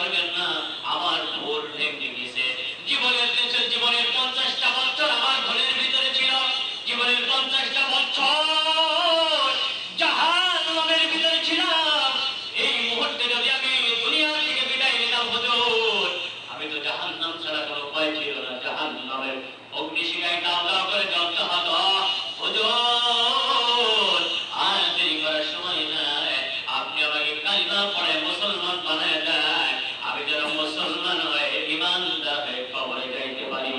পারবেন না, আমার ভুল ভেঙে গেছে। জীবনের 50টা বছর আমার ভুলের ভিতরে ছিল, জীবনের 50টা বছর জাহান্নামের ভিতরে ছিলাম। এই মুহূর্তে যদি আমি দুনিয়া থেকে বিদায় নিতাম হুজুর, আমি তো জাহান্নাম ছাড়া কোনো উপায় ছিল না, জাহান্নামের অগ্নিশিখায় দাও দাও করে জ্বলতে হতো হুজুর। আর দেরি করার সময় নাই, আপনি আমাকে কালিমা পড়ে মুসলমান বানায় দেয়, আমি যেন মুসলমান হয়ে ইমানদার হয়ে কবরে যাইতে পারি।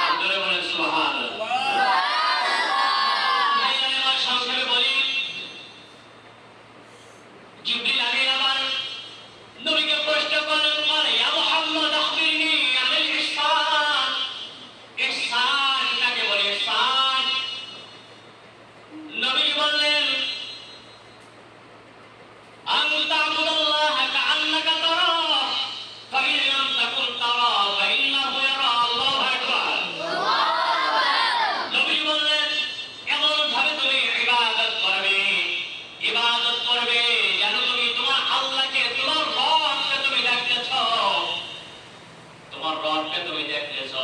আপনারা বলেন সুবহানাল্লাহ। আমার সংক্ষেপে বলি, জিবরিল আমিন আমার নবীকে প্রশ্ন করলেন, ইয়া মুহাম্মদ আখবিরনি আনিল ইহসান। ইহসান কাকে বলে? ইহসান। নবী বললেন, আন তা'বুদাল্লাহ কাআন্নাকা তারাহু ফাইন লাম তাকুন তারাহু ফাইন্নাহু ইয়ারা। আল্লাহু আকবার। নবী বললেন, এমন ভাবে তুমি ইবাদত করবে, ইবাদত করবে যেন তুমি তোমার আল্লাহকে, তোমার রবকে তুমি দেখতেছো, তোমার রবকে তুমি দেখতেছো।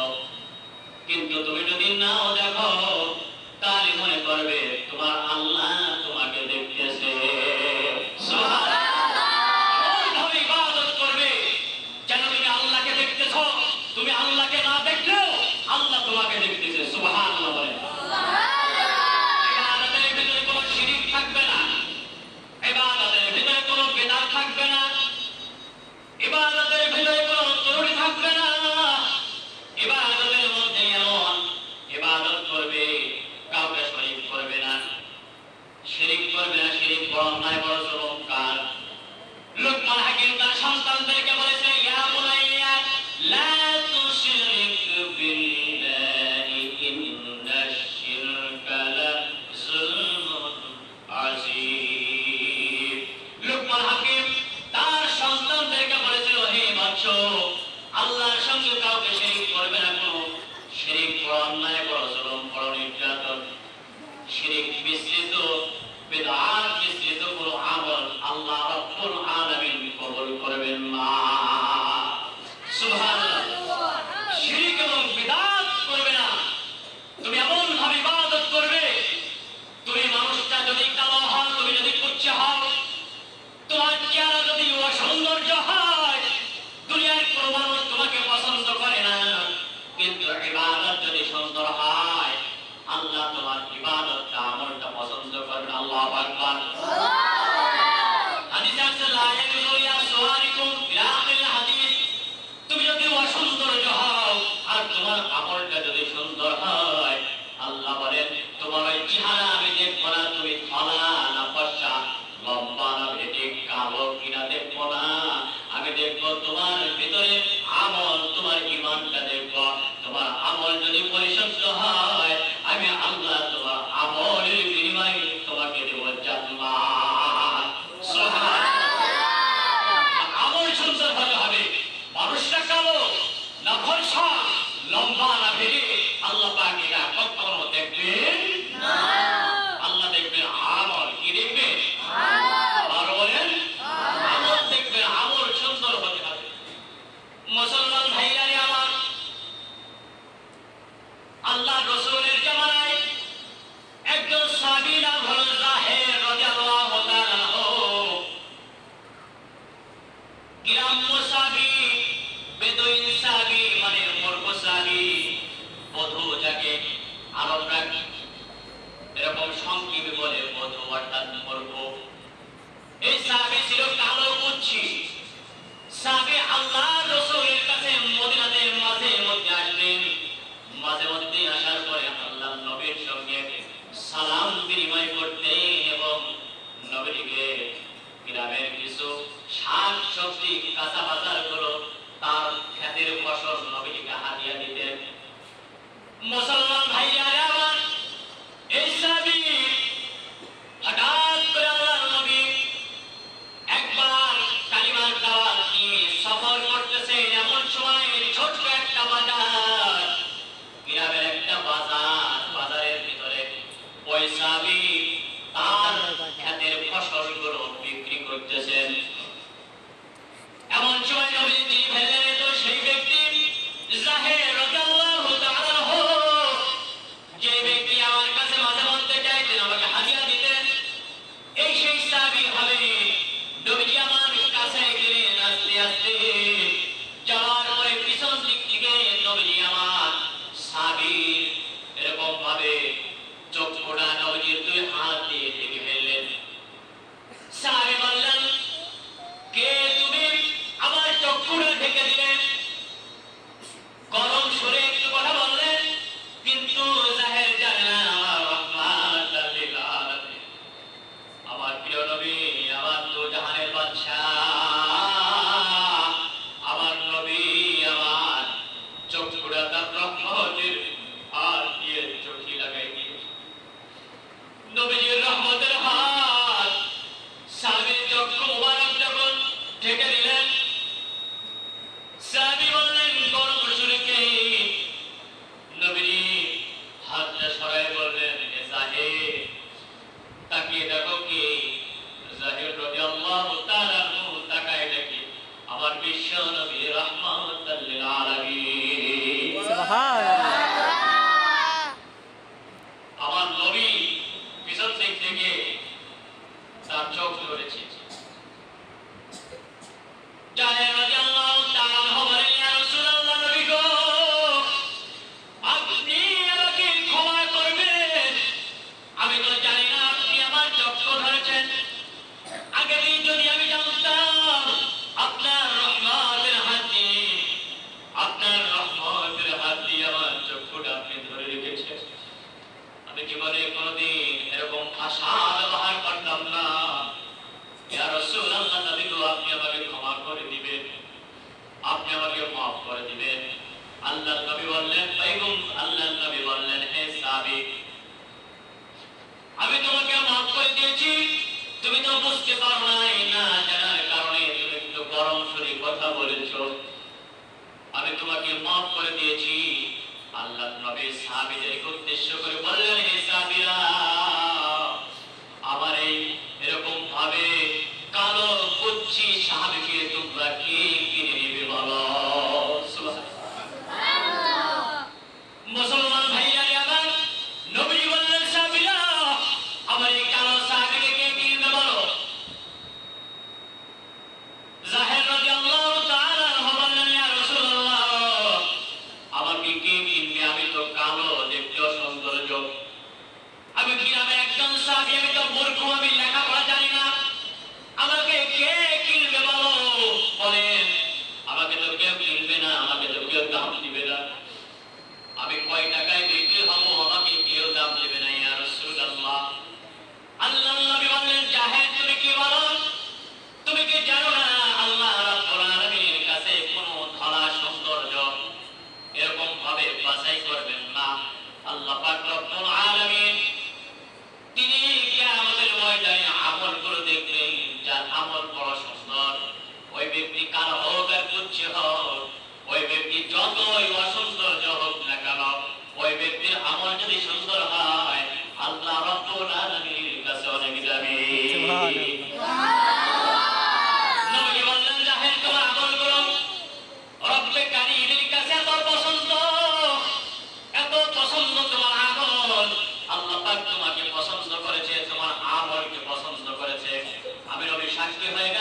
কিন্তু তুমি যদি নাও দেখো, তাহলে মনে করবে তোমার আল্লাহ তোমাকে দেখতেছে। সুবহানাল্লাহ। এমনভাবে ইবাদত করবে যেন তুমি আল্লাহকে দেখতেছো, তুমি আল্লাহকে না দেখলেও আল্লাহ তোমাকে দেখতেছে। সুবহানাল্লাহ বলেন। ইবাদতের ভিতরে কোনো শিরিক থাকবে না, ইবাদতের ভিতরে কোনো বিদআত থাকবে না, ইবাদতের ভিতরে কোনো ত্রুটি থাকবে না। ইবাদতের মধ্যে এমন ইবাদত করবে, কাউকে শরীক করবে না, শিরিক করবে না। শিরিক বড় অন্যায়, বড় জুলুম। কার? লুকমান হাকিম তার সন্তানদেরকে বলেছে, ইয়া বুনাইয়া লা তুশরিক বিল্লাহি ইন্নাশ শিরকা লাযুলমুন আযীম। লুকমান হাকিম তার সন্তানদেরকে বলেছিল, হে বৎস, আল্লাহর সঙ্গে কাউকে শিরিক করবে না। কোনো শিরিক বড় অন্যায়, বড় জুলুম, বড় নির্যাতন। শিরিক মিশ্রিত, বিদআত মিশ্রিত কোনো আমল আল্লাহ রাব্বুল আলামিন কবুল করবেন না। সুবহানাল্লাহ। শিরিক এবং বিদআত করবে না। তুমি এমন ভাবে ইবাদত করবে, তুমি মানুষটা যদি কালো হও, তুমি যদি কুচ্চা হও, তোমার চেহারা যদি অসৌন্দর্য হয়, দুনিয়ার কোনো মানুষ তোমাকে পছন্দ করে না। কিন্তু ইবাদত যদি সুন্দর হয়, আল্লাহ তোমার ইবাদতটা, আমলটা পছন্দ করবেন। আল্লাহু আকবার। হাদিসে আছে, লা ইয়াজুজু ইয়া সুওয়ারিকুম ইলা আখিল হাদিস। তুমি যদি অসৌন্দর্য হও আর তোমার আমলটা যদি সুন্দর হয়, আল্লাহ বলেন তোমার ওই চেহারা আমি দেখবো না, তুমি ধলা না ফর্সা, লম্বা না ভেটে, কালো কিনা দেখবো না, আমি দেখবো তোমার ভিতরে আমল, তোমার ঈমানটা দেখবো। তোমার আমল যদি পরিশুদ্ধ হয়, আমি আল্লাহ তোমার আমলের বিনিময়ে তোমাকে দেব জান্নাত। সুবহানাল্লাহ। আমল সুন্দর হতে হবে। মানুষটা কালো না ফর্সা, লম্বা না ভেটে, আল্লাহ পাক এটা কখনো দেখবেন না। আল্লাহ দেখবেন আমল। কি দেখবেন? আর বলেন আমল দেখবেন। আমল সুন্দর হতে হবে। মুসলমান ভাইরা আমার, আল্লাহ রাসূলের জামানায় একজন সাহাবী নাম হলো যাহের রাদিয়াল্লাহু তাআলা আনহু। গ্রাম্য সাহাবী, বেদুইন সাহাবী, মানে মূর্খ সাহাবী, বধূ যাকে আরবরা এরকম সংক্ষেপে বলে, বধূ অর্থাৎ মূর্খ। এই সাহাবী ছিল কালো কুচ্ছি সাহাবী। আল্লাহ রাসূলের কাছে মদিনাতে মাঝে মধ্যে আসলেন। মাঝে মধ্যে আসার পরে আল্লাহ নবীর সঙ্গে সালাম বিনিময় করতেন এবং নবীকে গ্রামের কিছু শাক সবজি, কাঁচা বাজার গুলো, তার ক্ষেতের ফসল নবীকে হাদিয়া দিতেন। মুসলমান ভাইরা আমার, এই সাহাবী হঠাৎ করে আল্লাহর নবী একবার কালিমার দাওয়াত নিয়ে সফর করতেছেন। এমন সময় ছোট্ট একটা বাজার, গ্রামের একটা বাজার, বাজারের ভিতরে ওই সাহাবী তার ক্ষেতের ফসলগুলো বিক্রি করতেছেন। দেখে তার চোখ ধরেছে। জাহের রাদিয়াল্লাহু তাআলা বলেন, ইয়া রাসূলুল্লাহ, নবী গো, আপনি আমাকে ক্ষমা করবেন। আমি তো জানি না আপনি আমার চক্ষু ধরেছেন। আগে দিন যদি আমি জানতাম আপনার রহমতের হাত দিয়ে আমার চক্ষুটা আপনি ধরে রেখেছেন, আমি জীবনে কোনোদিন এরকম ভাষা ব্যবহার করতাম না। ইয়া রাসূলুল্লাহ, নবী গো, আপনি আমাকে ক্ষমা করে দিবেন, আপনি আমাকে মাফ করে দিবেন। আল্লাহর নবী বললেন, আল্লাহর নবী বললেন, হে সাহাবী, আমি তোমাকে মাফ করে দিয়েছি, তুমি তো বুঝতে পারো নাই, না জানার কারণে তুমি একটু গরম সুরে কথা বলেছো, আমি তোমাকে মাফ করে দিয়েছি। আল্লাহর নবী সাহাবীদেরকে উদ্দেশ্য করে বললেন, হে সাহাবীরা, আমার এই এরকম ভাবে কালো কুচ্ছি সাহাবীকে তোমরা কি কিনে নিবে বলো? সুবহানাল্লাহ। মুসলমান ভাইরা আমার, নবী বললেন, সাহাবীরা, আমার এই কালো সাহাবীকে কে কিনবে বলো? জাহের রাদিয়াল্লাহু তাআলা বললেন, ইয়া রাসূলুল্লাহ, আমাকে কে কিনবে? আমি তো কালো, দেখতে সৌন্দর্য, আমি গ্রামের একজন সাহাবী, আমি তো মূর্খ, আমি লেখাপড়া জানি না, আমাকে কে কিনবে বলো? বলেন, আমাকে তো কেউ কিনবে না, আমাকে তো কেউ দাম দিবে না, আমি কয় টাকায় বিক্রি হব, আমাকে কেউ দাম দেবে না। ইয়া রাসূলুল্লাহ, আল্লাহর নবী বললেন, জাহের, তুমি কি বলো? তুমি কি জানো না আল্লাহ রাব্বুল আলামিনের কাছে কোনো ধরা সৌন্দর্য এরকম ভাবে বাছাই করবেন না। আল্লাহ পাক রব্বুল আলামিন তিনি কিয়ামতের ময়দানে আমল করে দেখবেন, যার আমল বড় সুন্দর, ওই ব্যক্তি কালো হোক আর কুচ্ছি হোক, ওই ব্যক্তি যতই অসৌন্দর্য হোক না কেন, ওই ব্যক্তির আমল যদি সুন্দর হয়, আল্লাহ রাব্বুল আলামিনের কাছে অনেক দামি। নবী বললেন, জাহের, তোমার আমলগুলো রব্বে কারীমের কাছে এত পছন্দ তোমার আমল, আল্লাহ পাক তোমাকে পছন্দ করেছে, তোমার আমলকে পছন্দ করেছে। আমি নবী সাক্ষী হয়ে